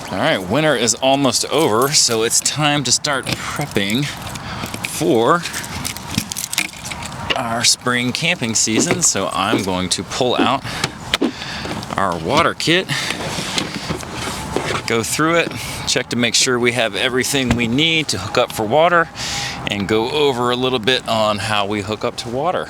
All right, winter is almost over, so it's time to start prepping for our spring camping season. So I'm going to pull out our water kit, go through it, check to make sure we have everything we need to hook up for water, and go over a little bit on how we hook up to water.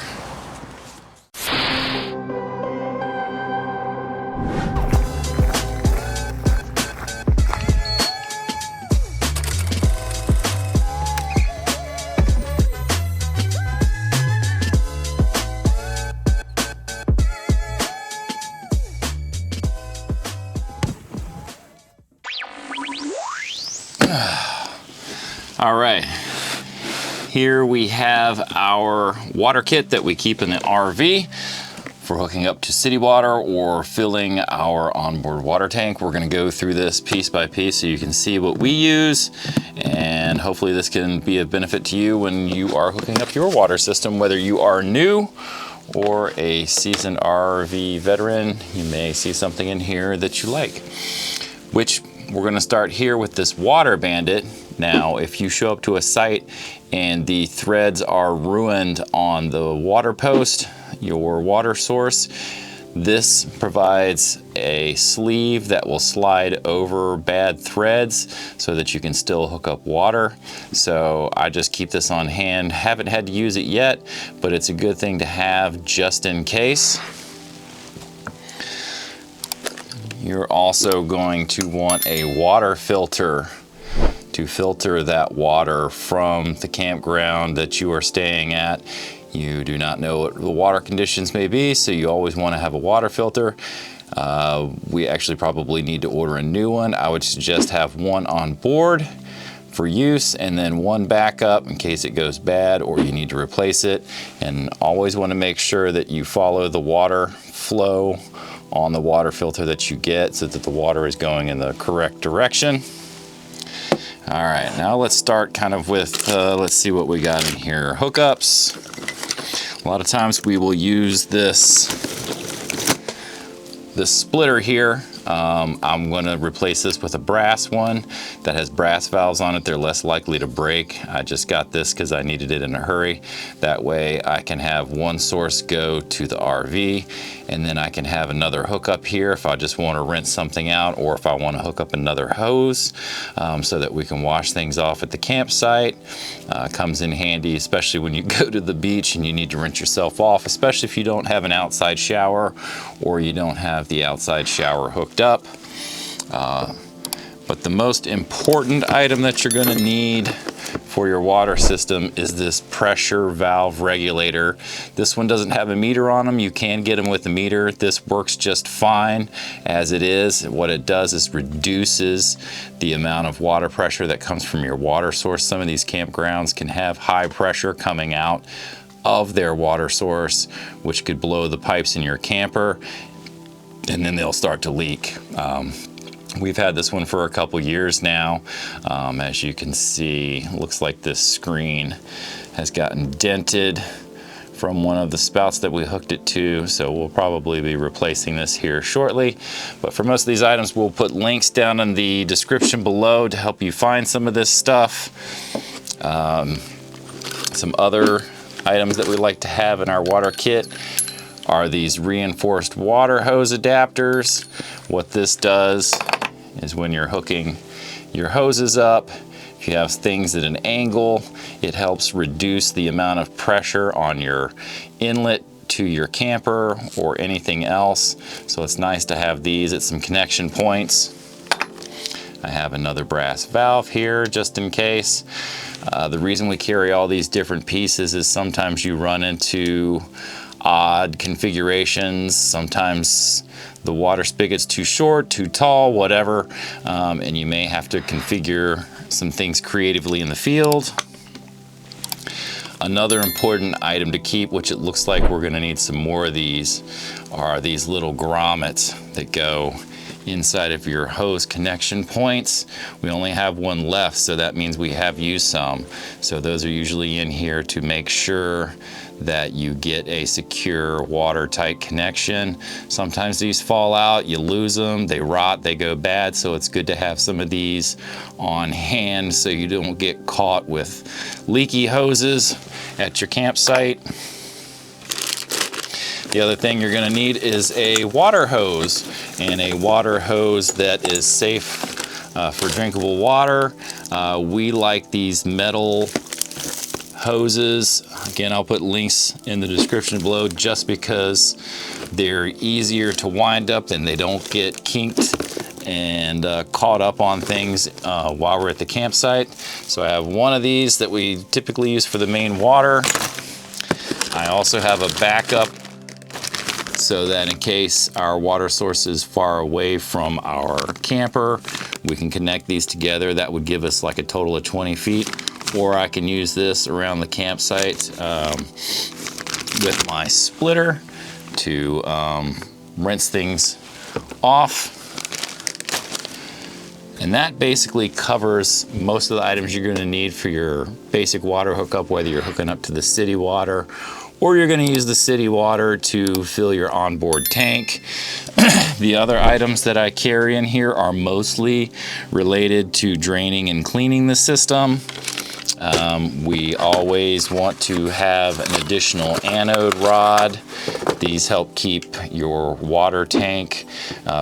All right, here we have our water kit that we keep in the RV for hooking up to city water or filling our onboard water tank. We're gonna go through this piece by piece so you can see what we use, and hopefully this can be of benefit to you when you are hooking up your water system, whether you are new or a seasoned RV veteran. You may see something in here that you like, which we're gonna start here with this water bandit. Now, if you show up to a site and the threads are ruined on the water post, your water source, this provides a sleeve that will slide over bad threads so that you can still hook up water. So I just keep this on hand. Haven't had to use it yet, but it's a good thing to have just in case. You're also going to want a water filter to filter that water from the campground that you are staying at. You do not know what the water conditions may be, so you always want to have a water filter. We actually probably need to order a new one. I would suggest have one on board for use and then one backup in case it goes bad or you need to replace it. And always want to make sure that you follow the water flow on the water filter that you get so that the water is going in the correct direction. All right, now let's start kind of with, let's see what we got in here. Hookups. A lot of times we will use this splitter here. I'm gonna replace this with a brass one that has brass valves on it. They're less likely to break. I just got this because I needed it in a hurry. That way I can have one source go to the RV, and then I can have another hookup here if I just want to rinse something out, or if I want to hook up another hose so that we can wash things off at the campsite. Comes in handy, especially when you go to the beach and you need to rinse yourself off, especially if you don't have an outside shower or you don't have the outside shower hooked up. But the most important item that you're going to need for your water system is this pressure valve regulator. This one doesn't have a meter on them. You can get them with a meter. This works just fine as it is. What it does is reduces the amount of water pressure that comes from your water source. Some of these campgrounds can have high pressure coming out of their water source, which could blow the pipes in your camper, and then they'll start to leak. We've had this one for a couple years now. As you can see, looks like this screen has gotten dented from one of the spouts that we hooked it to, so we'll probably be replacing this here shortly. But for most of these items, we'll put links down in the description below to help you find some of this stuff. Some other items that we like to have in our water kit are these reinforced water hose adapters. What this does is when you're hooking your hoses up, if you have things at an angle, it helps reduce the amount of pressure on your inlet to your camper or anything else. So it's nice to have these at some connection points. I have another brass valve here just in case. The reason we carry all these different pieces is sometimes you run into odd configurations. Sometimes the water spigot's too short, too tall, whatever, and you may have to configure some things creatively in the field. Another important item to keep, which it looks like we're gonna need some more of these, are these little grommets that go inside of your hose connection points. We only have one left, so that means we have used some. So those are usually in here to make sure that you get a secure watertight connection. Sometimes these fall out, you lose them, they rot, they go bad, so it's good to have some of these on hand so you don't get caught with leaky hoses at your campsite. The other thing you're gonna need is a water hose, and a water hose that is safe for drinkable water. We like these metal hoses. Again, I'll put links in the description below just because they're easier to wind up and they don't get kinked and caught up on things while we're at the campsite. So I have one of these that we typically use for the main water. I also have a backup so that in case our water source is far away from our camper, we can connect these together. That would give us like a total of 20 feet. Or I can use this around the campsite with my splitter to rinse things off. And that basically covers most of the items you're gonna need for your basic water hookup, whether you're hooking up to the city water or you're gonna use the city water to fill your onboard tank. The other items that I carry in here are mostly related to draining and cleaning the system. We always want to have an additional anode rod. These help keep your water tank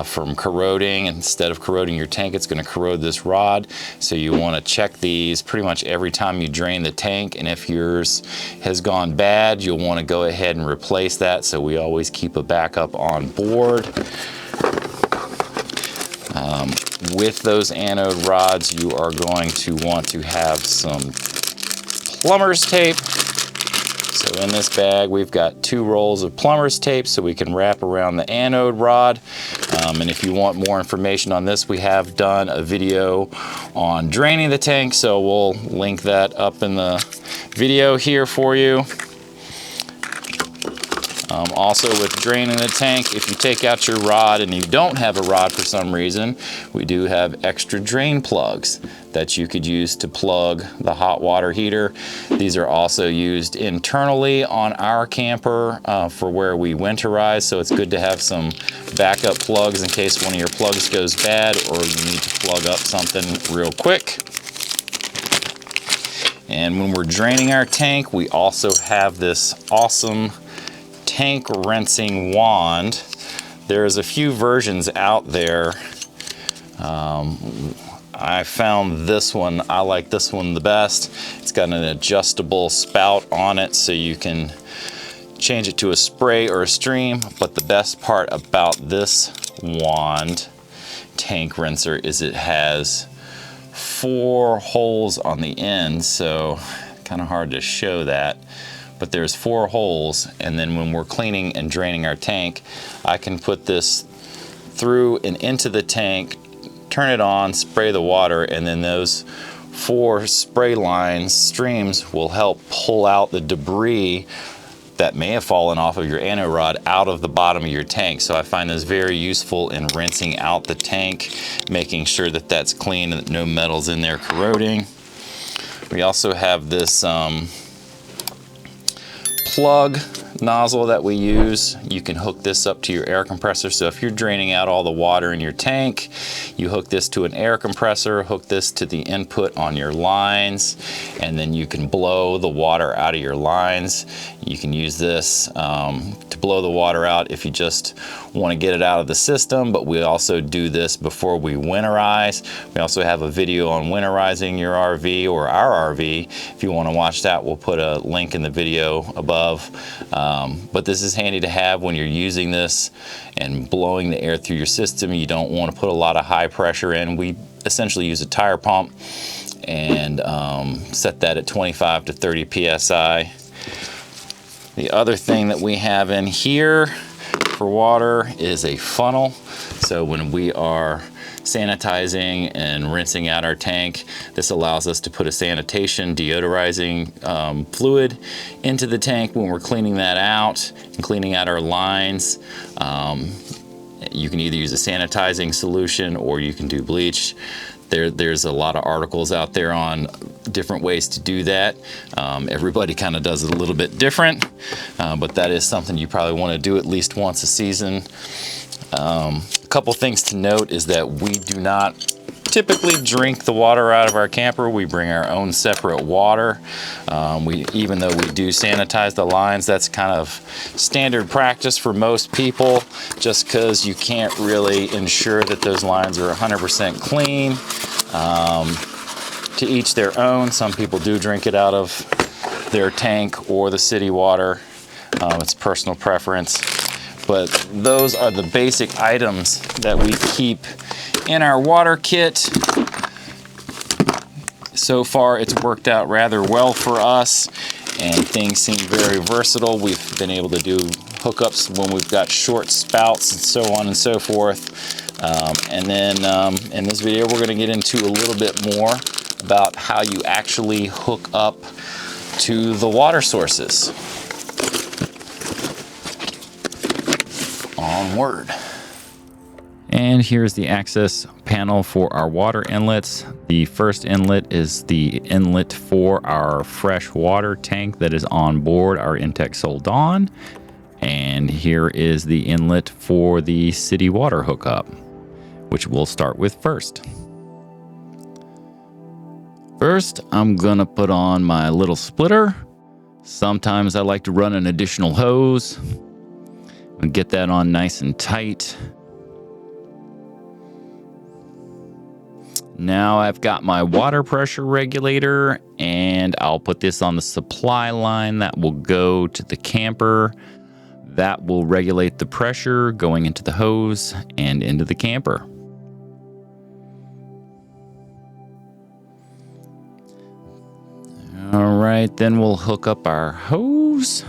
from corroding. Instead of corroding your tank, it's going to corrode this rod. So you want to check these pretty much every time you drain the tank. And if yours has gone bad, you'll want to go ahead and replace that. So we always keep a backup on board. With those anode rods, you are going to want to have some plumber's tape. So in this bag, we've got 2 rolls of plumber's tape so we can wrap around the anode rod. And if you want more information on this, we have done a video on draining the tank, so we'll link that up in the video here for you. Also with draining the tank, if you take out your rod and you don't have a rod for some reason, we do have extra drain plugs that you could use to plug the hot water heater. These are also used internally on our camper for where we winterize, so it's good to have some backup plugs in case one of your plugs goes bad or you need to plug up something real quick. And when we're draining our tank, we also have this awesome tank rinsing wand. There's a few versions out there. I found this one. I like this one the best. It's got an adjustable spout on it so you can change it to a spray or a stream. But the best part about this wand tank rinser is it has 4 holes on the end, so kind of hard to show that. But there's 4 holes, and then when we're cleaning and draining our tank, I can put this through and into the tank, turn it on, spray the water, and then those 4 spray lines, streams, will help pull out the debris that may have fallen off of your anode rod out of the bottom of your tank. So I find this very useful in rinsing out the tank, making sure that that's clean and that no metal's in there corroding. We also have this plug nozzle that we use. You can hook this up to your air compressor. So if you're draining out all the water in your tank, you hook this to an air compressor, hook this to the input on your lines, and then you can blow the water out of your lines. You can use this to blow the water out if you just want to get it out of the system, but we also do this before we winterize. We also have a video on winterizing your RV or our RV. If you want to watch that, we'll put a link in the video above. But this is handy to have when you're using this and blowing the air through your system. You don't want to put a lot of high pressure in. We essentially use a tire pump and set that at 25 to 30 psi. The other thing that we have in here for water is a funnel. So when we are sanitizing and rinsing out our tank, this allows us to put a sanitation deodorizing fluid into the tank when we're cleaning that out and cleaning out our lines. And You can either use a sanitizing solution or you can do bleach. There's a lot of articles out there on different ways to do that. Everybody kind of does it a little bit different, but that is something you probably want to do at least once a season. A couple things to note is that we do not typically drink the water out of our camper. We bring our own separate water. Even though we do sanitize the lines, that's kind of standard practice for most people, just because you can't really ensure that those lines are 100% clean. To each their own. Some people do drink it out of their tank or the city water. It's personal preference. But those are the basic items that we keep in our water kit. So far, it's worked out rather well for us, and things seem very versatile. We've been able to do hookups when we've got short spouts and so on and so forth. And then in this video, we're going to get into a little bit more about how you actually hook up to the water sources. Onward. And here's the access panel for our water inlets. The first inlet is the inlet for our fresh water tank that is on board our Intech Sol Dawn. And here is the inlet for the city water hookup, which we'll start with first. First, I'm gonna put on my little splitter. Sometimes I like to run an additional hose and get that on nice and tight. Now I've got my water pressure regulator, and I'll put this on the supply line that will go to the camper. That will regulate the pressure going into the hose and into the camper. All right, then we'll hook up our hose.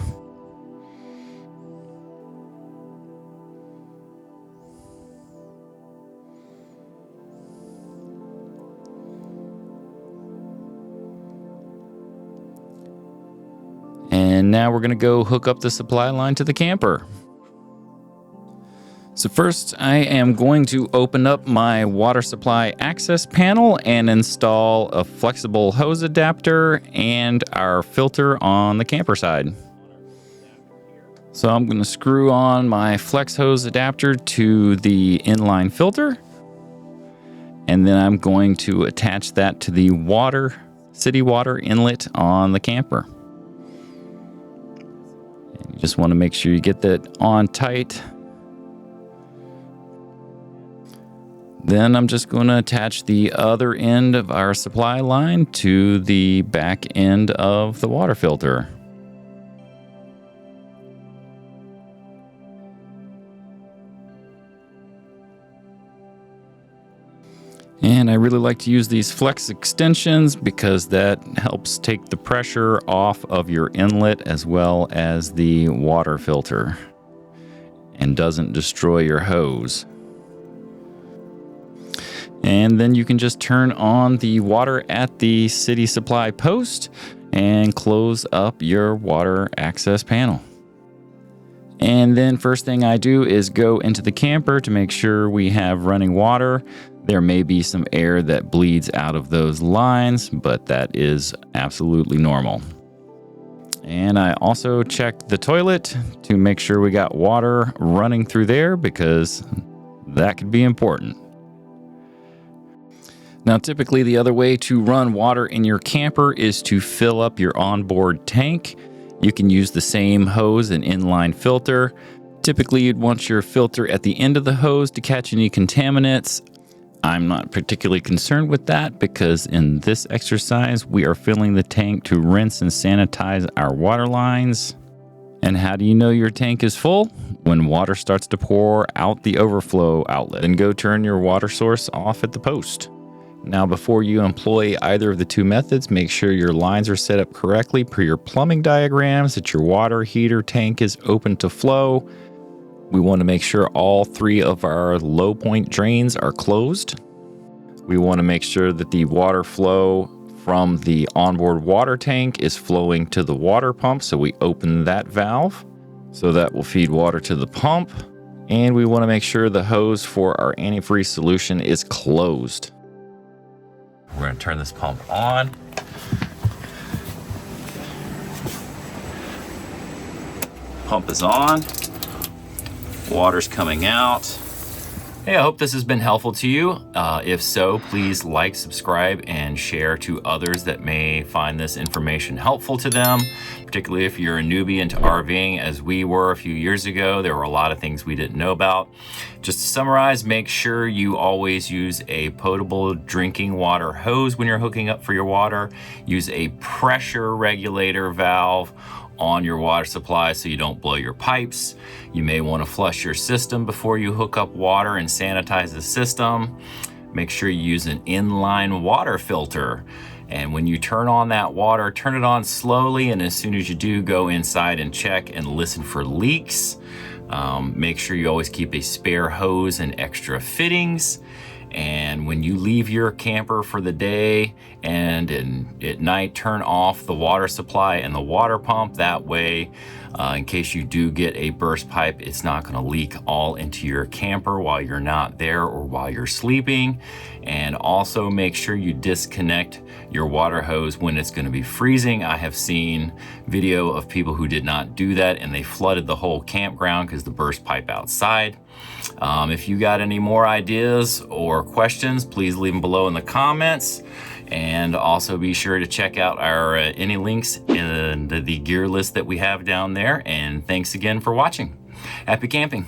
And now we're going to go hook up the supply line to the camper. So first, I am going to open up my water supply access panel and install a flexible hose adapter and our filter on the camper side. So I'm going to screw on my flex hose adapter to the inline filter, and then I'm going to attach that to the city water inlet on the camper. You just want to make sure you get that on tight. Then I'm just going to attach the other end of our supply line to the back end of the water filter. And I really like to use these flex extensions because that helps take the pressure off of your inlet as well as the water filter and doesn't destroy your hose. And then you can just turn on the water at the city supply post and close up your water access panel. And then first thing I do is go into the camper to make sure we have running water. There may be some air that bleeds out of those lines, but that is absolutely normal. And I also checked the toilet to make sure we got water running through there because that could be important. Now, typically the other way to run water in your camper is to fill up your onboard tank. You can use the same hose and inline filter. Typically, you'd want your filter at the end of the hose to catch any contaminants. I'm not particularly concerned with that because in this exercise, we are filling the tank to rinse and sanitize our water lines. And how do you know your tank is full? When water starts to pour out the overflow outlet. Then go turn your water source off at the post. Now, before you employ either of the two methods, make sure your lines are set up correctly per your plumbing diagrams, that your water heater tank is open to flow. We want to make sure all three of our low point drains are closed. We want to make sure that the water flow from the onboard water tank is flowing to the water pump, so we open that valve. So that will feed water to the pump. And we want to make sure the hose for our antifreeze solution is closed. We're going to turn this pump on. Pump is on. Water's coming out. Hey, I hope this has been helpful to you. If so, please like, subscribe, and share to others that may find this information helpful to them, particularly if you're a newbie into RVing as we were a few years ago. There were a lot of things we didn't know about. Just to summarize, make sure you always use a potable drinking water hose when you're hooking up for your water. Use a pressure regulator valve on your water supply so you don't blow your pipes. You may want to flush your system before you hook up water and sanitize the system. Make sure you use an inline water filter. And when you turn on that water, turn it on slowly, and as soon as you do, go inside and check and listen for leaks. Make sure you always keep a spare hose and extra fittings. And when you leave your camper for the day and at night, turn off the water supply and the water pump. That way, in case you do get a burst pipe, it's not going to leak all into your camper while you're not there or while you're sleeping. And also make sure you disconnect your water hose when it's going to be freezing. I have seen video of people who did not do that, and they flooded the whole campground because the burst pipe outside. If you got any more ideas or questions, please leave them below in the comments. And also be sure to check out our any links in the gear list that we have down there. And thanks again for watching. Happy camping.